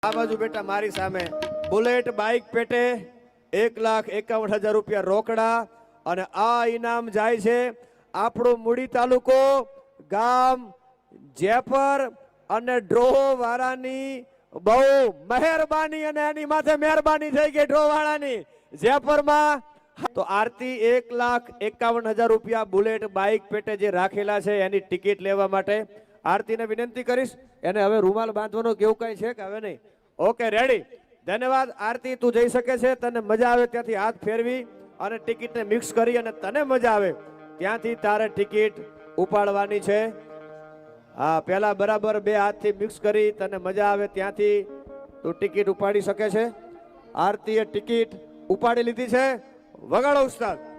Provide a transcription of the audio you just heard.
આ બાજુ બેટા મારી સામે બુલેટ બાઇક પેટે 1,51,000 રૂપિયા રોકડા અને આ ઇનામ જાય છે આપણો મૂડી તાલુકો ગામ જેપર અને ડ્રો વાળાની બહુ મહેરબાની અને એની માથે મહેરબાની થઈ ગઈ ડ્રો વાળાની જેપરમાં તો આરતી 1,51,000 રૂપિયા બુલેટ બાઇક પેટે જે રાખેલા છે એની ટિકિટ લેવા માટે આરતીને વિનંતી કરીશ એને હવે રૂમાલ બાંધવાનો કેવું કઈ છે કે હવે નહીં ઓકે રેડી ધન્યવાદ આરતી તું જઈ શકે છે તને મજા આવે ત્યાંથી હાથ ફેરવી અને ટિકિટને મિક્સ કરી અને તને મજા આવે ત્યાંથી તારે ટિકિટ ઉપાડવાની છે હા પેલા બરાબર બે હાથથી મિક્સ કરી તને મજા આવે ત્યાંથી તું ટિકિટ ઉપાડી શકે છે આરતીએ ટિકિટ ઉપાડી લીધી છે વગાડો ઉસ્તાદ